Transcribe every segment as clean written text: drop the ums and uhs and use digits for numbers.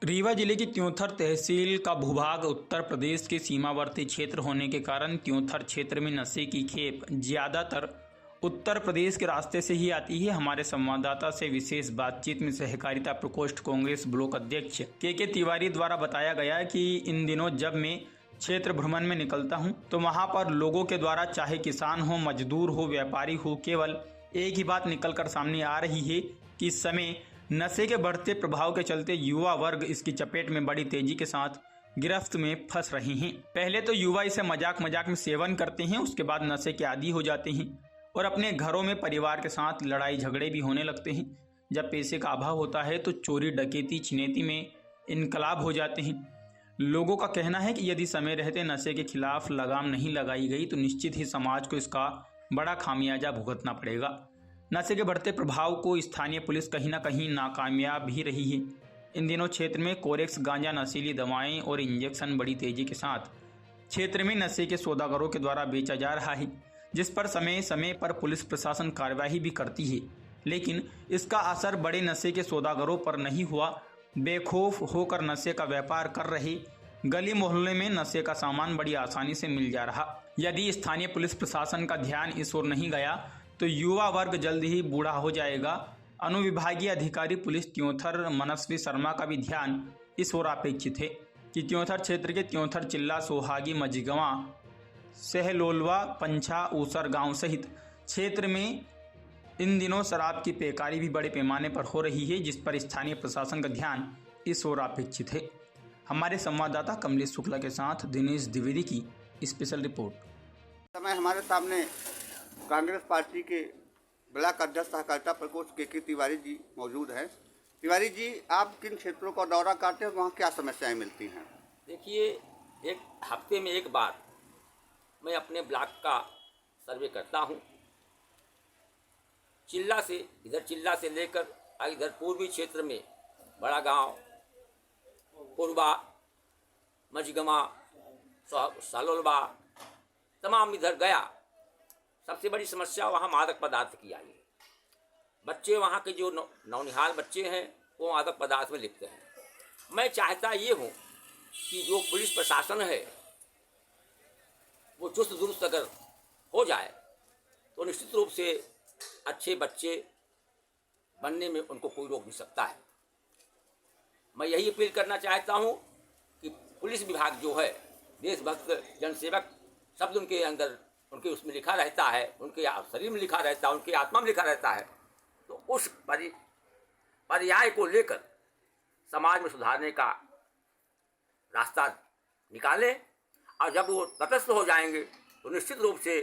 रीवा जिले की त्योंथर तहसील का भूभाग उत्तर प्रदेश के सीमावर्ती क्षेत्र होने के कारण त्योंथर क्षेत्र में नशे की खेप ज्यादातर उत्तर प्रदेश के रास्ते से ही आती है। हमारे संवाददाता से विशेष बातचीत में सहकारिता प्रकोष्ठ कांग्रेस ब्लॉक अध्यक्ष के तिवारी द्वारा बताया गया कि इन दिनों जब मैं क्षेत्र भ्रमण में निकलता हूं तो वहां पर लोगों के द्वारा चाहे किसान हो, मजदूर हो, व्यापारी हो, केवल एक ही बात निकलकर सामने आ रही है कि इस समय नशे के बढ़ते प्रभाव के चलते युवा वर्ग इसकी चपेट में बड़ी तेजी के साथ गिरफ्त में फंस रहे हैं। पहले तो युवा इसे मजाक मजाक में सेवन करते हैं, उसके बाद नशे के आदी हो जाते हैं और अपने घरों में परिवार के साथ लड़ाई झगड़े भी होने लगते हैं। जब पैसे का अभाव होता है तो चोरी, डकैती, छिनैती में इनकलाब हो जाते हैं। लोगों का कहना है कि यदि समय रहते नशे के खिलाफ लगाम नहीं लगाई गई तो निश्चित ही समाज को इसका बड़ा खामियाजा भुगतना पड़ेगा। नशे के बढ़ते प्रभाव को स्थानीय पुलिस कहीं ना कहीं नाकामयाब भी रही है। इन दिनों क्षेत्र में कोरेक्स, गांजा, नशीली दवाएं और इंजेक्शन बड़ी तेजी के साथ क्षेत्र में नशे के सौदागरों के द्वारा बेचा जा रहा है, जिस पर समय समय पर पुलिस प्रशासन कार्यवाही भी करती है, लेकिन इसका असर बड़े नशे के सौदागरों पर नहीं हुआ। बेखौफ होकर नशे का व्यापार कर रहे गली मोहल्ले में नशे का सामान बड़ी आसानी से मिल जा रहा। यदि स्थानीय पुलिस प्रशासन का ध्यान इस ओर नहीं गया तो युवा वर्ग जल्द ही बूढ़ा हो जाएगा। अनुविभागीय अधिकारी पुलिस त्योंथर मनस्वी शर्मा का भी ध्यान इस ओर अपेक्षित है कि त्योंथर क्षेत्र के त्योंथर, चिल्ला, सोहागी, मझगवा, सहलोलवा, पंछा, ऊसर गांव सहित क्षेत्र में इन दिनों शराब की पैकारी भी बड़े पैमाने पर हो रही है, जिस पर स्थानीय प्रशासन का ध्यान इस ओर अपेक्षित है। हमारे संवाददाता कमलेश शुक्ला के साथ दिनेश द्विवेदी की स्पेशल रिपोर्ट। समय हमारे सामने कांग्रेस पार्टी के ब्लॉक अध्यक्ष सहकारिता प्रकोष्ठ के तिवारी जी मौजूद हैं। तिवारी जी, आप किन क्षेत्रों का दौरा करते हैं, वहाँ क्या समस्याएं मिलती हैं? देखिए, एक हफ्ते में एक बार मैं अपने ब्लॉक का सर्वे करता हूँ। चिल्ला से लेकर इधर पूर्वी क्षेत्र में बड़ा गांव, पुरबा, मझगमा, सालोलबा, तमाम इधर गया। सबसे बड़ी समस्या वहाँ मादक पदार्थ की आई है। बच्चे वहाँ के जो नौनिहाल बच्चे हैं वो मादक पदार्थ में लिप्त हैं। मैं चाहता ये हूँ कि जो पुलिस प्रशासन है वो चुस्त दुरुस्त अगर हो जाए तो निश्चित रूप से अच्छे बच्चे बनने में उनको कोई रोक नहीं सकता है। मैं यही अपील करना चाहता हूँ कि पुलिस विभाग जो है, देशभक्त, जनसेवक शब्द उनके अंदर, उनके उसमें लिखा रहता है, उनके शरीर में लिखा रहता है, उनके आत्मा में लिखा रहता है, तो उस पर्याय को लेकर समाज में सुधारने का रास्ता निकालें और जब वो तटस्थ हो जाएंगे तो निश्चित रूप से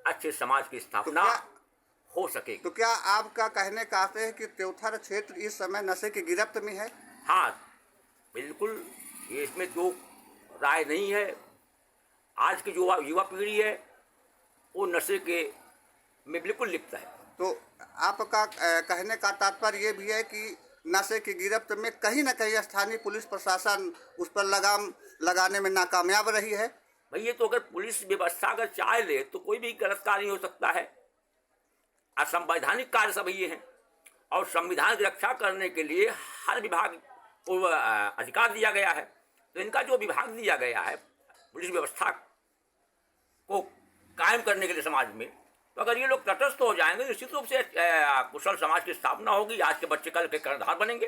अच्छे समाज की स्थापना हो सकेगी। तो क्या आपका कहने का अर्थ है कि त्योंथर क्षेत्र इस समय नशे की गिरफ्त में है? हाँ, बिल्कुल, ये इसमें जो राय नहीं है। आज की जो युवा पीढ़ी है वो नशे के में बिल्कुल लिप्त है। तो आपका कहने का तात्पर्य ये भी है कि नशे की गिरफ्त में कहीं ना कहीं स्थानीय पुलिस प्रशासन उस पर लगाम लगाने में नाकामयाब रही है? भैया, तो अगर पुलिस व्यवस्था अगर चाह ले तो कोई भी गलत कार्य हो सकता है। असंवैधानिक कार्य सब ये हैं और संविधान की रक्षा करने के लिए हर विभाग को अधिकार दिया गया है। तो इनका जो विभाग दिया गया है पुलिस व्यवस्था को कायम करने के लिए समाज में, तो अगर ये लोग तटस्थ हो जाएंगे निश्चित रूप से कुशल समाज की स्थापना होगी। आज के बच्चे कल के कर्णधार बनेंगे।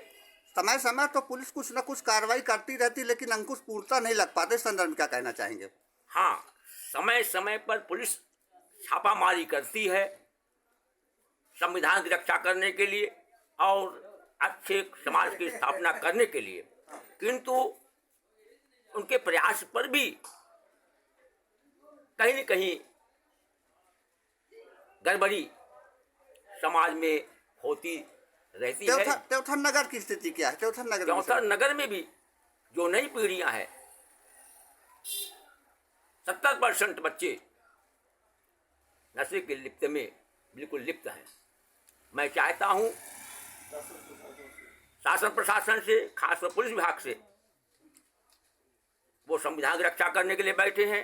समय समय तो पुलिस कुछ न कुछ कार्रवाई करती रहती, लेकिन अंकुश पूर्णता नहीं लग पाते। इस संदर्भ में क्या कहना चाहेंगे? हाँ, समय समय पर पुलिस छापामारी करती है संविधान की रक्षा करने के लिए और अच्छे समाज की स्थापना करने के लिए, किंतु उनके प्रयास पर भी कहीं न कहीं गड़बड़ी समाज में होती रहती है। त्योंथर नगर की स्थिति क्या है? त्योंथर नगर में भी जो नई पीढ़ियां हैं, 70% बच्चे नशे के लिप्त में बिल्कुल लिप्त हैं। मैं चाहता हूं शासन प्रशासन से, खासकर पुलिस विभाग से, वो संविधान की रक्षा करने के लिए बैठे हैं।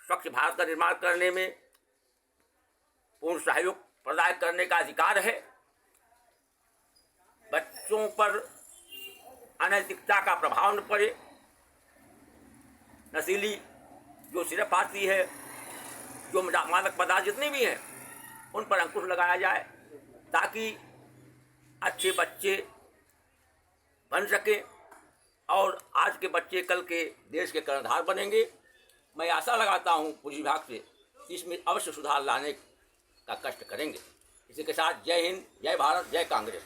स्वच्छ भारत का निर्माण करने में पूर्ण सहयोग प्रदान करने का अधिकार है। बच्चों पर अनैतिकता का प्रभाव न पड़े, नशीली जो सिरप आती है, जो मादक पदार्थ जितने भी हैं, उन पर अंकुश लगाया जाए ताकि अच्छे बच्चे बन सकें और आज के बच्चे कल के देश के कर्णधार बनेंगे। मैं आशा लगाता हूँ पुलिस विभाग से कि इसमें अवश्य सुधार लाने का कष्ट करेंगे। इसी के साथ जय हिंद, जय भारत, जय कांग्रेस।